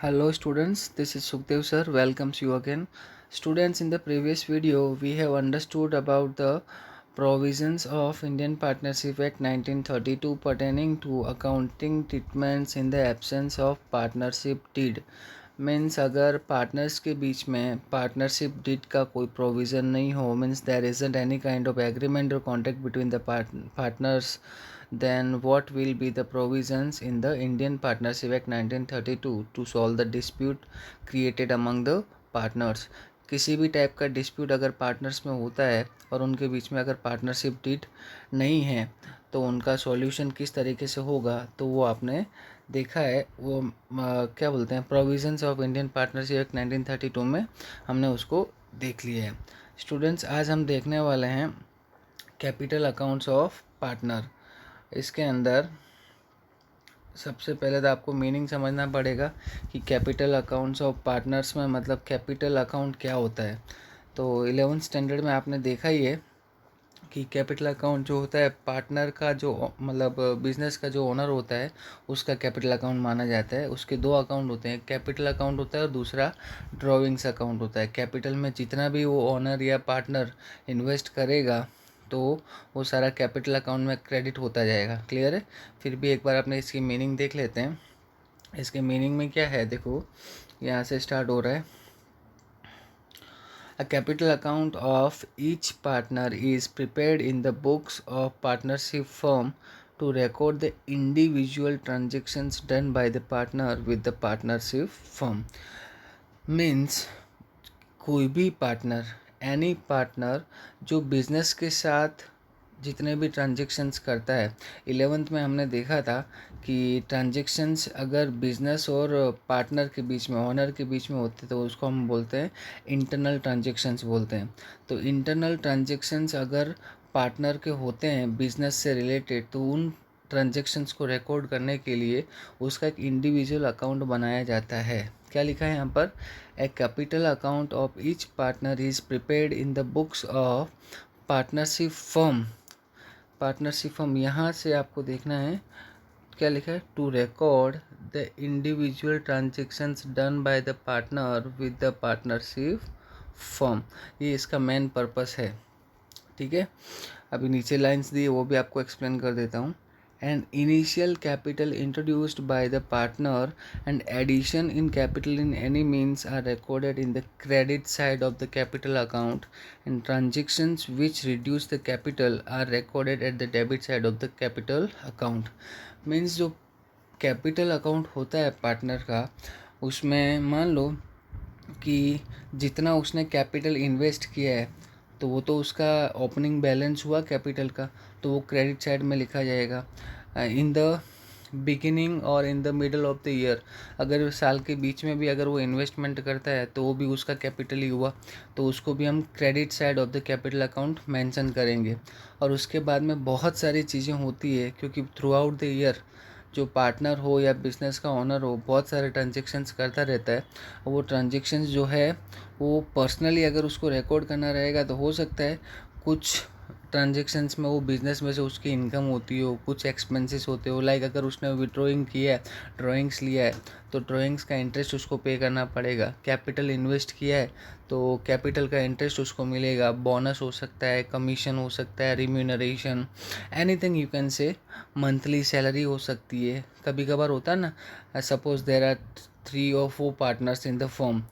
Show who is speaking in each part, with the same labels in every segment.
Speaker 1: Hello students, this is Sukhdev sir, welcomes you again. Students, in the previous video we have understood about the provisions of Indian Partnership Act 1932 pertaining to accounting treatments in the absence of partnership deed. Means अगर partners के बीच में partnership deed का कोई provision नहीं हो, means there isn't any kind of agreement और contract between the partners, then what will be the provisions in the Indian Partnership Act 1932 to solve the dispute created among the partners. किसी भी type का dispute अगर partners में होता है और उनके बीच में अगर पार्टनरशिप डीड नहीं है तो उनका सॉल्यूशन किस तरीके से होगा, तो वो आपने देखा है। वो क्या बोलते हैं, provisions of Indian partnership act 1932 में हमने उसको देख लिया है। स्टूडेंट्स, आज हम देखने वाले हैं कैपिटल अकाउंट्स ऑफ पार्टनर। इसके अंदर सबसे पहले तो आपको मीनिंग समझना पड़ेगा कि कैपिटल अकाउंट्स ऑफ पार्टनर्स में मतलब कैपिटल अकाउंट क्या होता है। तो 11th स्टैंडर्ड में आपने देखा ही है कि कैपिटल अकाउंट जो होता है पार्टनर का, जो मतलब बिजनेस का जो ओनर होता है उसका कैपिटल अकाउंट माना जाता है। उसके दो अकाउंट होते हैं, कैपिटल अकाउंट होता है और दूसरा ड्रॉविंग्स अकाउंट होता है। कैपिटल में जितना भी वो ओनर या पार्टनर इन्वेस्ट करेगा तो वो सारा कैपिटल अकाउंट में क्रेडिट होता जाएगा। क्लियर है? फिर भी एक बार अपने इसकी मीनिंग देख लेते हैं। इसके मीनिंग में क्या है, देखो यहाँ से स्टार्ट हो रहा है। A capital account of each partner is prepared in the books of partnership firm to record the individual transactions done by the partner with the partnership firm. Means कोई भी पार्टनर, एनी पार्टनर जो business के साथ जितने भी transactions करता है, 11th में हमने देखा था कि ट्रांजेक्शन्स अगर बिजनेस और पार्टनर के बीच में, ओनर के बीच में होते तो उसको हम बोलते हैं इंटरनल ट्रांजेक्शन्स बोलते हैं। तो इंटरनल ट्रांजेक्शन्स अगर पार्टनर के होते हैं बिजनेस से रिलेटेड, तो उन ट्रांजेक्शन्स को रिकॉर्ड करने के लिए उसका एक इंडिविजुअल अकाउंट बनाया जाता है। क्या लिखा है यहाँ पर, a capital account of each partner is prepared in the books of partnership firm. Partnership firm, यहाँ से आपको देखना है क्या लिखा है, to record the individual transactions done by the partner with the partnership firm. ये इसका मेन पर्पस है। ठीक है, अभी नीचे लाइंस दी वो भी आपको एक्सप्लेन कर देता हूँ। And initial capital introduced by the partner and addition in capital in any means are recorded in the credit side of the capital account and transactions which reduce the capital are recorded at the debit side of the capital account. Means जो capital account होता है partner का, उसमें मान लो कि जितना उसने capital invest किया है तो वो तो उसका ओपनिंग बैलेंस हुआ कैपिटल का, तो वो क्रेडिट साइड में लिखा जाएगा। इन द बिगिनिंग और in the middle of the year, अगर साल के बीच में भी अगर वो इन्वेस्टमेंट करता है तो वो भी उसका कैपिटल ही हुआ, तो उसको भी हम credit side of the capital account mention करेंगे। और उसके बाद में बहुत सारी चीज़ें होती है, क्योंकि थ्रू आउट द ईयर जो पार्टनर हो या बिज़नेस का ओनर हो बहुत सारे ट्रांजेक्शन्स करता रहता है। वो ट्रांजेक्शन्स जो है वो पर्सनली अगर उसको रिकॉर्ड करना रहेगा तो हो सकता है कुछ ट्रांजेक्शन्स में वो बिज़नेस में से उसकी इनकम होती हो, कुछ एक्सपेंसेस होते हो। लाइक अगर उसने विड्रॉइंग किया है, ड्राइंग्स लिया है, तो ड्राइंग्स का इंटरेस्ट उसको पे करना पड़ेगा। कैपिटल इन्वेस्ट किया है तो कैपिटल का इंटरेस्ट उसको मिलेगा। बोनस हो सकता है, कमीशन हो सकता है, remuneration, anything you can say, monthly salary हो सकती है। कभी कभार होता है ना, suppose there are 3 or 4 partners in the firm,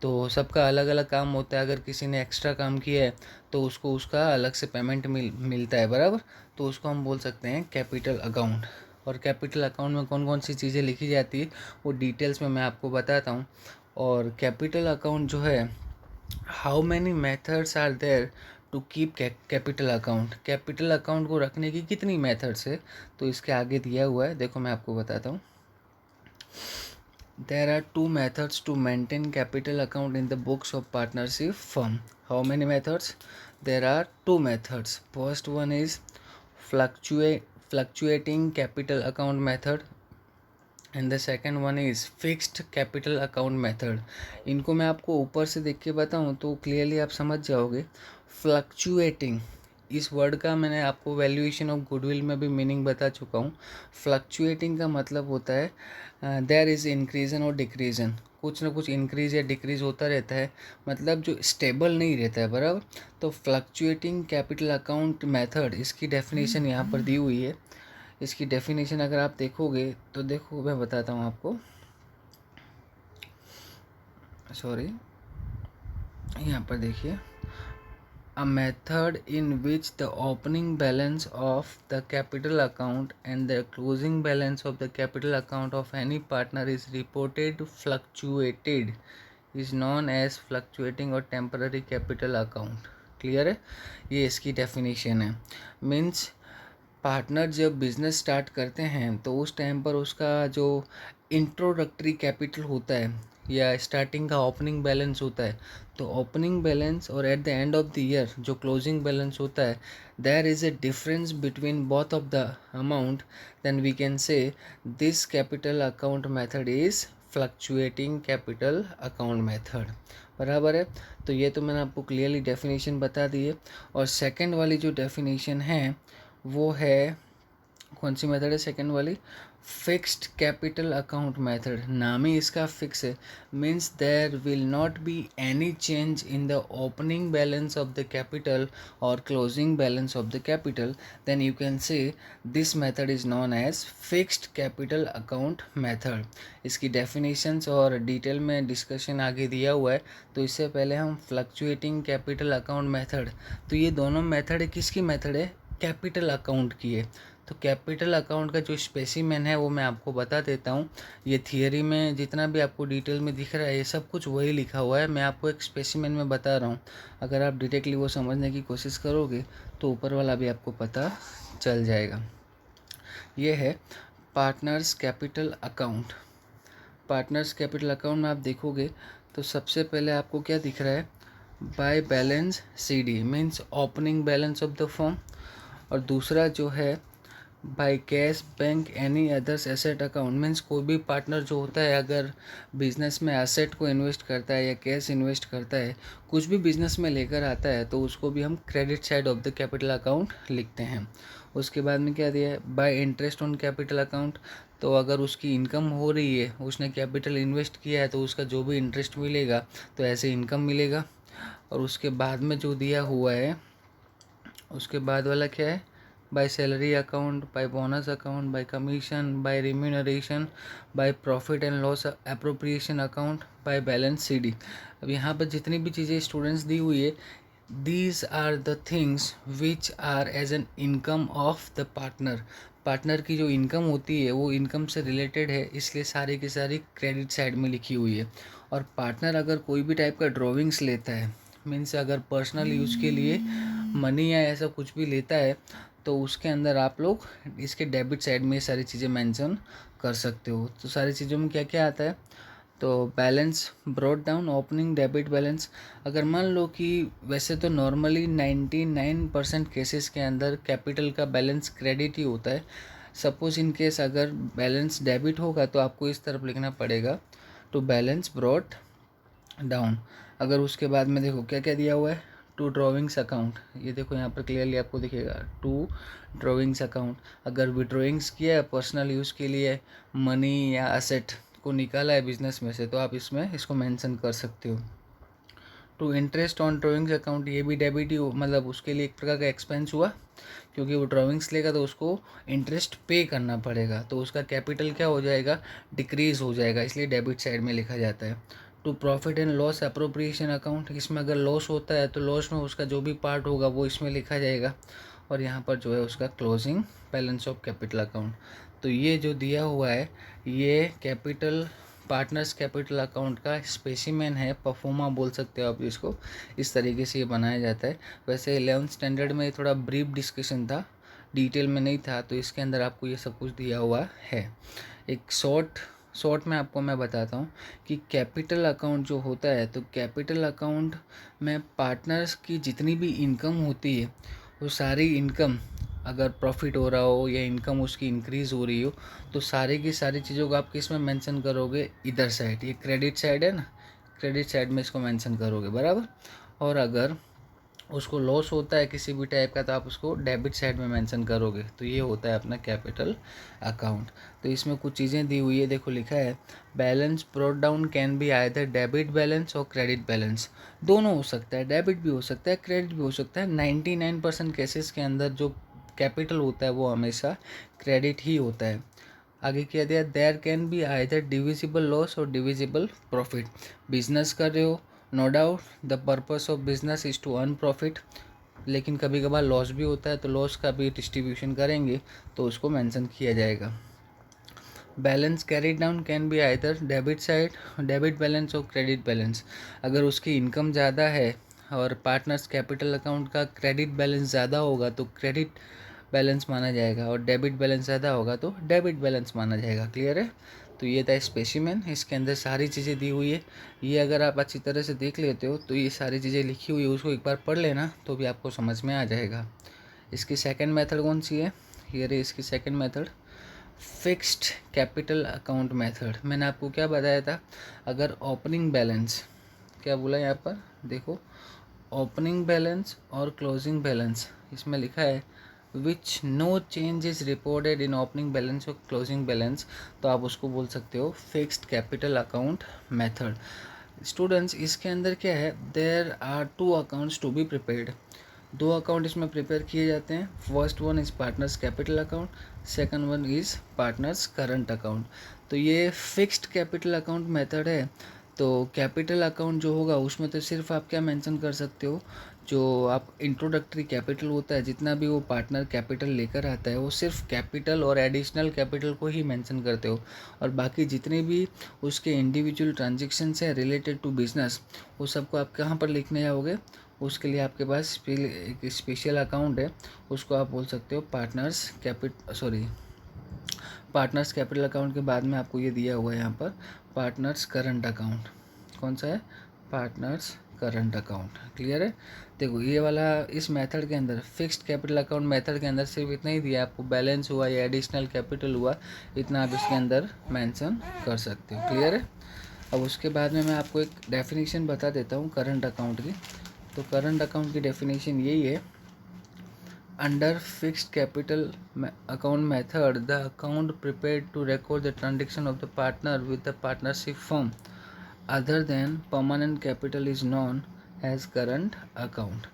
Speaker 1: तो सबका अलग अलग काम होता है। अगर किसी ने एक्स्ट्रा काम किया है तो उसको उसका अलग से पेमेंट मिलता है, बराबर। तो उसको हम बोल सकते हैं कैपिटल अकाउंट। और कैपिटल अकाउंट में कौन कौन सी चीज़ें लिखी जाती है वो डिटेल्स में मैं आपको बताता हूँ। और कैपिटल अकाउंट जो है, how many methods are there to keep capital account, capital account को रखने की कितनी मेथड्स है, तो इसके आगे दिया हुआ है, देखो मैं आपको बताता हूँ। There are 2 methods to maintain capital account in the books of partnership firm. How many methods? There are 2 methods. First one is fluctuating capital account method and the second one is fixed capital account method. इनको मैं आपको ऊपर से देख के बताऊँ तो clearly आप समझ जाओगे। फ्लक्चुएटिंग इस वर्ड का मैंने आपको वैल्यूएशन ऑफ गुडविल में भी मीनिंग बता चुका हूँ। फ्लक्चुएटिंग का मतलब होता है देयर इज़ इंक्रीजन और डिक्रीजन, कुछ ना कुछ इंक्रीज या डिक्रीज होता रहता है, मतलब जो स्टेबल नहीं रहता है, बराबर। तो फ्लक्चुएटिंग कैपिटल अकाउंट मेथड, इसकी डेफिनेशन यहाँ पर दी हुई है। इसकी डेफिनेशन अगर आप देखोगे तो देखो मैं बताता हूँ आपको, सॉरी, यहाँ पर देखिए, a method in which the opening balance of the capital account and the closing balance of the capital account of any partner is reported fluctuated is known as fluctuating or temporary capital account। Clear है, ये इसकी definition है। Means partner जब business start करते हैं तो उस time पर उसका जो इंट्रोडक्टरी कैपिटल होता है या स्टार्टिंग का ओपनिंग बैलेंस होता है, तो ओपनिंग बैलेंस और at the end of the year जो क्लोजिंग बैलेंस होता है, there is a difference between both of the amount, then we can say this capital account method is fluctuating capital account method. बराबर है। तो ये तो मैंने आपको क्लियरली डेफिनेशन बता दी है। और सेकंड वाली जो डेफिनेशन है वो है, कौन सी मेथड है सेकंड वाली? Fixed capital account method. नाम ही इसका फिक्स है, means there will not be any change in the opening balance of the capital और closing balance of the capital, then you can say this method is known as fixed capital account method. इसकी definitions और detail में discussion आगे दिया हुआ है। तो इससे पहले हम फ्लक्चुएटिंग कैपिटल अकाउंट मेथड, तो ये दोनों मेथड किसकी मेथड है? कैपिटल अकाउंट की है। तो कैपिटल अकाउंट का जो स्पेसिमेन है वो मैं आपको बता देता हूँ। ये थियरी में जितना भी आपको डिटेल में दिख रहा है ये सब कुछ वही लिखा हुआ है, मैं आपको एक स्पेसिमेन में बता रहा हूँ। अगर आप डायरेक्टली वो समझने की कोशिश करोगे तो ऊपर वाला भी आपको पता चल जाएगा। ये है partners capital account. Partners capital account में आप देखोगे तो सबसे पहले आपको क्या दिख रहा है? Bye balance CD means opening balance of the firm, और दूसरा जो है by cash bank any others asset account, means कोई भी पार्टनर जो होता है अगर बिजनेस में एसेट को इन्वेस्ट करता है या कैश इन्वेस्ट करता है, कुछ भी बिजनेस में लेकर आता है, तो उसको भी हम credit side of the capital account लिखते हैं। उसके बाद में क्या दिया है? Bye interest on capital account, तो अगर उसकी इनकम हो रही है, उसने कैपिटल इन्वेस्ट किया है, तो उसका जो भी इंटरेस्ट मिलेगा तो ऐसे इनकम मिलेगा। और उसके बाद में जो दिया हुआ है, उसके बाद वाला क्या है? By salary account, by bonus account, by commission, by remuneration, by profit and loss appropriation account, by balance CD। अब यहाँ पर जितनी भी चीज़ें स्टूडेंट्स दी हुई है, these are the things which are as an income of the partner. Partner की जो इनकम होती है वो इनकम से रिलेटेड है, इसलिए सारी की सारी क्रेडिट साइड में लिखी हुई है। और पार्टनर अगर कोई भी टाइप का ड्रॉविंग्स लेता है, मीन्स अगर पर्सनल यूज़ के लिए मनी या ऐसा कुछ भी लेता है, तो उसके अंदर आप लोग इसके डेबिट साइड में सारी चीज़ें मेंशन कर सकते हो। तो सारी चीज़ों में क्या क्या आता है? तो balance brought down, opening debit balance. अगर मान लो कि वैसे तो नॉर्मली 99% केसेस के अंदर कैपिटल का बैलेंस क्रेडिट ही होता है। सपोज इन केस अगर बैलेंस डेबिट होगा तो आपको इस तरफ लिखना पड़ेगा टू बैलेंस ब्रॉट डाउन। अगर उसके बाद में देखो क्या क्या दिया हुआ है? टू ड्रॉविंग्स अकाउंट, ये देखो यहाँ पर क्लियरली आपको दिखेगा टू ड्रॉविंग्स अकाउंट। अगर विड्रॉइंग्स किया है पर्सनल यूज़ के लिए, मनी या असेट को निकाला है बिजनेस में से, तो आप इसमें इसको मेंशन कर सकते हो। To interest on drawings account, ये भी डेबिट ही मतलब उसके लिए एक प्रकार का एक्सपेंस हुआ, क्योंकि वो ड्रॉइंग्स लेगा तो उसको इंटरेस्ट पे करना पड़ेगा, तो उसका कैपिटल क्या हो जाएगा? डिक्रीज़ हो जाएगा, इसलिए डेबिट साइड में लिखा जाता है। To profit and loss appropriation account, इसमें अगर लॉस होता है तो लॉस में उसका जो भी पार्ट होगा वो इसमें लिखा जाएगा। और यहाँ पर जो है उसका closing balance of capital account. तो ये जो दिया हुआ है ये कैपिटल पार्टनर्स कैपिटल अकाउंट का स्पेसिमेन है, परफॉर्मा बोल सकते हो आप इसको। इस तरीके से ये बनाया जाता है। वैसे 11th स्टैंडर्ड में थोड़ा ब्रीफ डिस्कशन था, डिटेल में नहीं था, तो इसके अंदर आपको ये सब कुछ दिया हुआ है। एक शॉर्ट में आपको मैं बताता हूँ कि कैपिटल अकाउंट जो होता है, तो कैपिटल अकाउंट में पार्टनर्स की जितनी भी इनकम होती है वो सारी इनकम, अगर प्रॉफिट हो रहा हो या इनकम उसकी इंक्रीज़ हो रही हो, तो सारी की सारी चीज़ों को आप किस में मेंशन करोगे? इधर साइड, ये क्रेडिट साइड है ना, क्रेडिट साइड में इसको मेंशन करोगे, बराबर। और अगर उसको लॉस होता है किसी भी टाइप का तो आप उसको डेबिट साइड में मेंशन करोगे। तो ये होता है अपना कैपिटल अकाउंट। तो इसमें कुछ चीज़ें दी हुई है, देखो लिखा है balance brought down can be either debit balance और क्रेडिट बैलेंस। दोनों हो सकता है, डेबिट भी हो सकता है, क्रेडिट भी हो सकता है। 99% केसेस के अंदर जो कैपिटल होता है वो हमेशा क्रेडिट ही होता है। आगे क्या दिया, there can be either divisible loss और डिविजिबल प्रॉफिट। बिजनेस कर रहे हो, no doubt the purpose of business is to earn profit, लेकिन कभी कभार लॉस भी होता है तो लॉस का भी डिस्ट्रीब्यूशन करेंगे तो उसको मेंशन किया जाएगा। Balance carry down can be either debit side, debit balance और क्रेडिट बैलेंस। अगर उसकी इनकम ज़्यादा है और पार्टनर्स कैपिटल अकाउंट का क्रेडिट बैलेंस ज़्यादा होगा तो क्रेडिट बैलेंस माना जाएगा, और डेबिट बैलेंस ज़्यादा होगा तो डेबिट बैलेंस माना जाएगा। क्लियर है। तो ये था स्पेसिमेन, इसके अंदर सारी चीज़ें दी हुई है। ये अगर आप अच्छी तरह से देख लेते हो तो ये सारी चीज़ें लिखी हुई है, उसको एक बार पढ़ लेना तो भी आपको समझ में आ जाएगा। इसकी सेकंड मेथड कौन सी है, ये रही इसकी second method, fixed capital account method. मैंने आपको क्या बताया था, अगर ओपनिंग बैलेंस, क्या बोला यहाँ पर देखो, ओपनिंग बैलेंस और क्लोजिंग बैलेंस, इसमें लिखा है which no change is reported in opening balance और क्लोजिंग बैलेंस, तो आप उसको बोल सकते हो fixed capital account method. Students इसके अंदर क्या है, there are 2 accounts to be prepared. 2 account इसमें प्रिपेयर किए जाते हैं। First one is partners capital account, second one is partners current account. तो ये फिक्स्ड कैपिटल अकाउंट मेथड है। तो कैपिटल अकाउंट जो होगा उसमें तो सिर्फ आप क्या मेंशन कर सकते हो, जो आप इंट्रोडक्टरी कैपिटल होता है, जितना भी वो पार्टनर कैपिटल लेकर आता है वो सिर्फ कैपिटल और एडिशनल कैपिटल को ही मेंशन करते हो, और बाकी जितने भी उसके इंडिविजुअल ट्रांजेक्शन्स हैं रिलेटेड टू बिजनेस वो सबको आप कहाँ पर लिखने जाओगे, उसके लिए आपके पास एक स्पेशल अकाउंट है, उसको आप बोल सकते हो पार्टनर्स कैपिटल अकाउंट के बाद में आपको ये दिया हुआ है यहाँ पर पार्टनर्स करंट अकाउंट। कौन सा है, पार्टनर्स करंट अकाउंट। क्लियर है। देखो ये वाला इस मेथड के अंदर, फिक्स्ड कैपिटल अकाउंट मेथड के अंदर सिर्फ इतना ही दिया आपको, बैलेंस हुआ या एडिशनल कैपिटल हुआ, इतना आप इसके अंदर मेंशन कर सकते हो। क्लियर है। अब उसके बाद में मैं आपको एक डेफिनेशन बता देता हूँ करंट अकाउंट की। तो करंट अकाउंट की डेफिनेशन यही है, under fixed capital account method the account prepared to record the transaction of the partner with the partnership firm other than permanent capital is known as current account.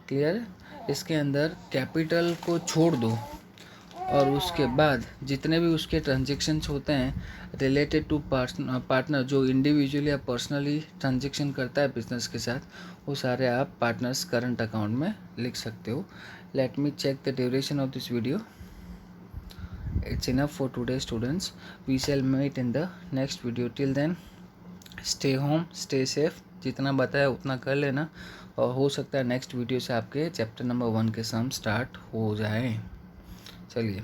Speaker 1: Clear. इसके अंदर capital को छोड़ दो और उसके बाद जितने भी उसके ट्रांजेक्शन्स होते हैं रिलेटेड टू पार्टनर, जो इंडिविजुअली या पर्सनली ट्रांजेक्शन करता है बिजनेस के साथ, वो सारे आप पार्टनर्स करंट अकाउंट में लिख सकते हो। Let me check the duration of this video. It's enough for today students, we shall meet in the next video. Till then stay home, stay safe, जितना बताया उतना कर लेना, और हो सकता है नेक्स्ट वीडियो से आपके चैप्टर नंबर 1 के सम स्टार्ट हो जाए। चलिए।